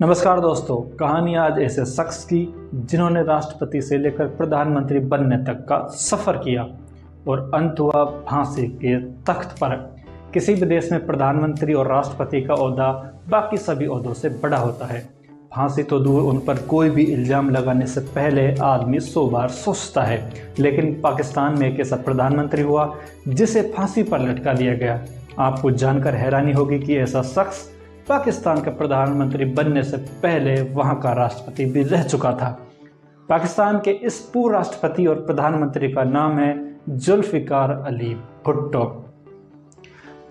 नमस्कार दोस्तों, कहानी आज ऐसे शख्स की जिन्होंने राष्ट्रपति से लेकर प्रधानमंत्री बनने तक का सफ़र किया और अंत हुआ फांसी के तख्त पर। किसी भी देश में प्रधानमंत्री और राष्ट्रपति का ओहदा बाकी सभी ओहदों से बड़ा होता है। फांसी तो दूर, उन पर कोई भी इल्ज़ाम लगाने से पहले आदमी 100 बार सोचता है। लेकिन पाकिस्तान में एक ऐसा प्रधानमंत्री हुआ जिसे फांसी पर लटका दिया गया। आपको जानकर हैरानी होगी कि ऐसा शख्स पाकिस्तान का प्रधानमंत्री बनने से पहले वहां का राष्ट्रपति भी रह चुका था। पाकिस्तान के इस पूर्व राष्ट्रपति और प्रधानमंत्री का नाम है जुल्फ़िकार अली भुट्टो।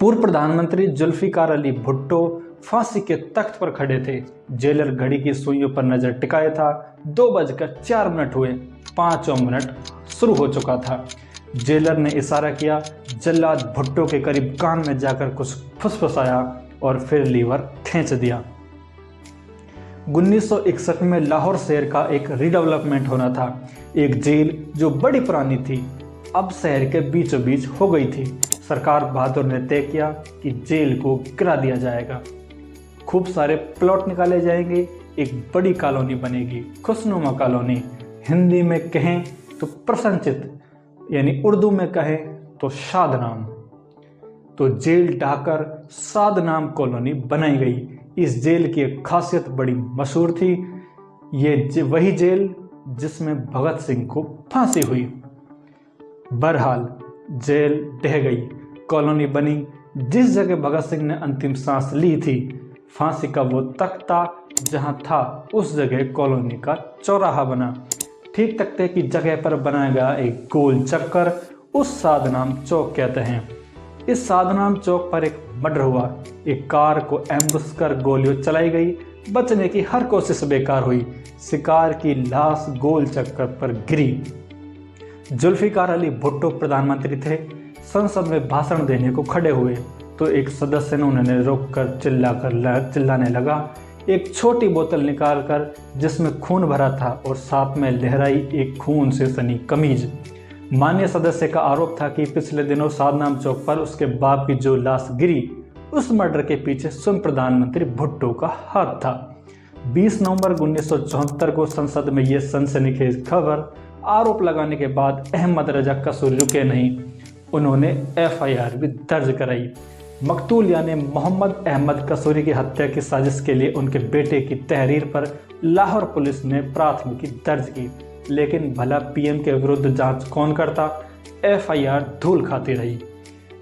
पूर्व प्रधानमंत्री जुल्फ़िकार अली भुट्टो फांसी के तख्त पर खड़े थे। जेलर घड़ी की सुइयों पर नजर टिकाए था। 2:04 हुए, 5 मिनट शुरू हो चुका था। जेलर ने इशारा किया। जल्लाद भुट्टो के करीब कान में जाकर कुछ फुसफुसाया और फिर लीवर खींच दिया। 1961 में लाहौर शहर का एक रीडेवलपमेंट होना था। एक जेल जो बड़ी पुरानी थी अब शहर के बीचों बीच हो गई थी। सरकार बहादुर ने तय किया कि जेल को गिरा दिया जाएगा। खूब सारे प्लॉट निकाले जाएंगे, एक बड़ी कॉलोनी बनेगी, खुशनुमा कॉलोनी। हिंदी में कहें तो प्रसन्नचित, यानी उर्दू में कहें तो शादनाम। तो जेल ढाकर सादनाम कॉलोनी बनाई गई। इस जेल की एक खासियत बड़ी मशहूर थी। ये वही जेल जिसमें भगत सिंह को फांसी हुई। बहरहाल जेल ढह गई, कॉलोनी बनी। जिस जगह भगत सिंह ने अंतिम सांस ली थी, फांसी का वो तख्ता जहां था उस जगह कॉलोनी का चौराहा बना। ठीक तख्ते की जगह पर बनाया गया एक गोल चक्कर उस सादनाम चौक कहते हैं। इस सादनाम चौक पर एक मर्डर हुआ। एक कार को एम्बुश कर गोलियों चलाई गई। बचने की हर कोशिश बेकार हुई। शिकार की लाश गोल चक्कर पर गिरी। जुल्फ़िकार अली भुट्टो प्रधानमंत्री थे। संसद में भाषण देने को खड़े हुए तो एक सदस्य ने उन्हें रोककर चिल्लाने लगा। एक छोटी बोतल निकालकर जिसमें खून भरा था और साथ में लहराई एक खून से सनी कमीज। माननीय सदस्य का आरोप था कि पिछले दिनों सादनाम चौक पर उसके बाप की जो लाश गिरी, उस मर्डर के पीछे स्वयं प्रधानमंत्री भुट्टो का हाथ था। 20 नवंबर 1974 को संसद में यह सनसनीखेज खबर आरोप लगाने के बाद अहमद रजा कसूरी रुके नहीं। उन्होंने FIR भी दर्ज कराई। मकतूल यानी मोहम्मद अहमद कसूरी की हत्या की साजिश के लिए उनके बेटे की तहरीर पर लाहौर पुलिस ने प्राथमिकी दर्ज की। लेकिन भला PM के विरुद्ध जांच कौन करता? FIR धूल खाती रही।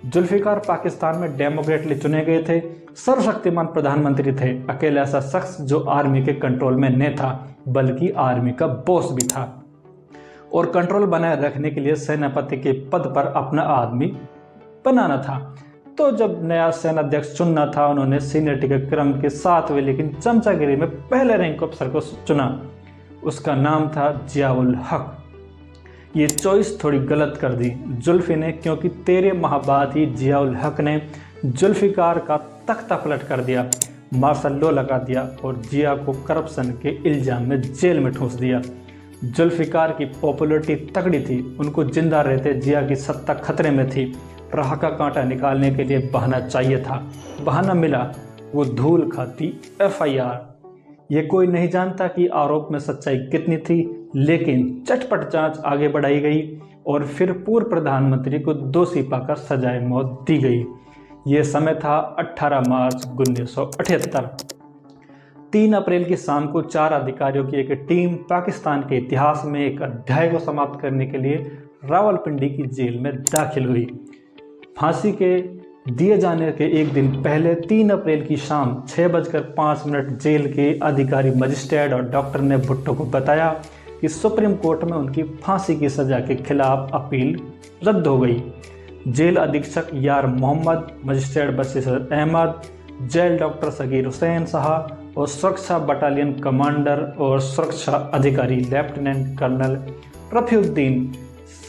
जुल्फ़िकार पाकिस्तान में डेमोक्रेटली चुने गए थे, सर्वशक्तिमान प्रधानमंत्री थे। अकेला ऐसा शख्स जो आर्मी के कंट्रोल में न था बल्कि आर्मी का बॉस भी था और कंट्रोल बनाए रखने के लिए सेनापति के पद पर अपना आदमी बनाना था। तो जब नया सेनाध्यक्ष चुनना था, उन्होंने सीनियरिटी के क्रम के 7वें लेकिन चमचागिरी में पहले रैंक अफसर को चुना। उसका नाम था जियाउल हक। ये चॉइस थोड़ी गलत कर दी जुल्फ़ी ने, क्योंकि 13 माह बाद ही जियाउल हक ने जुल्फ़िकार का तख्ता पलट कर दिया, मार्शल लॉ लगा दिया और जिया को करप्शन के इल्ज़ाम में जेल में ठूंस दिया। जुल्फ़िकार की पॉपुलरिटी तगड़ी थी। उनको जिंदा रहते जिया की सत्ता खतरे में थी। राह का कांटा निकालने के लिए बहाना चाहिए था। बहाना मिला, वो धूल खाती FIR। ये कोई नहीं जानता कि आरोप में सच्चाई कितनी थी, लेकिन चटपट जांच आगे बढ़ाई गई और फिर पूर्व प्रधानमंत्री को दोषी पाकर सजाए मौत दी गई। ये समय था 18 मार्च 1978। 3 अप्रैल की शाम को 4 अधिकारियों की एक टीम पाकिस्तान के इतिहास में एक अध्याय को समाप्त करने के लिए रावलपिंडी की जेल में दाखिल हुई। फांसी के दिए जाने के एक दिन पहले 3 अप्रैल की शाम 6:05 जेल के अधिकारी, मजिस्ट्रेट और डॉक्टर ने भुट्टो को बताया कि सुप्रीम कोर्ट में उनकी फांसी की सजा के खिलाफ अपील रद्द हो गई। जेल अधीक्षक Yar Mohammad, magistrate Bashir Ahmed, jail doctor Sagir Hussain साहब और सुरक्षा बटालियन कमांडर और सुरक्षा अधिकारी लेफ्टिनेंट कर्नल रफीउद्दीन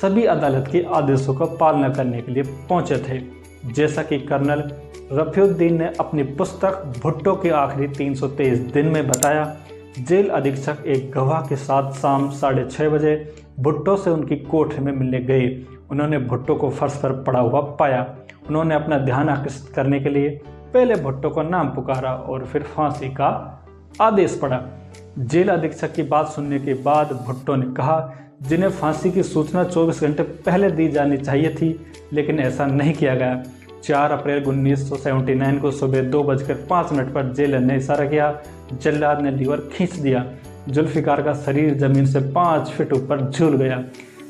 सभी अदालत के आदेशों का पालना करने के लिए पहुंचे थे। जैसा कि कर्नल रफीउद्दीन ने अपनी पुस्तक भुट्टो के आखिरी 323 दिन में बताया, जेल अधीक्षक एक गवाह के साथ शाम 6:30 बजे भुट्टो से उनकी कोठरी में मिलने गए। उन्होंने भुट्टो को फर्श पर पड़ा हुआ पाया। उन्होंने अपना ध्यान आकर्षित करने के लिए पहले भुट्टो का नाम पुकारा और फिर फांसी का आदेश पड़ा। जेल अधीक्षक की बात सुनने के बाद भुट्टो ने कहा, जिन्हें फांसी की सूचना 24 घंटे पहले दी जानी चाहिए थी, लेकिन ऐसा नहीं किया गया। 4 अप्रैल 1979 को सुबह 2:05 पर जेलर ने इशारा किया। जल्लाद ने लीवर खींच दिया। जुल्फिकार का शरीर जमीन से 5 फीट ऊपर झूल गया।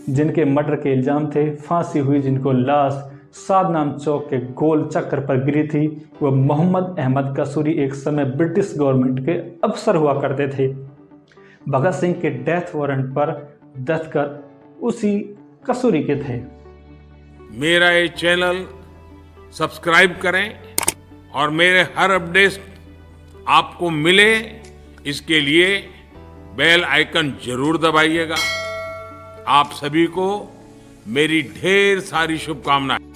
जिनके मर्डर के इल्जाम थे, फांसी हुई जिनको लाश सादनाम चौक के गोल चक्कर पर गिरी थी, वह मोहम्मद अहमद कसूरी एक समय ब्रिटिश गवर्नमेंट के अफसर हुआ करते थे। भगत सिंह के डेथ वारंट पर दस्तखत उसी कसूरी के थे। मेरा ये चैनल सब्सक्राइब करें और मेरे हर अपडेट आपको मिले, इसके लिए बेल आइकन जरूर दबाइएगा। आप सभी को मेरी ढेर सारी शुभकामनाएं।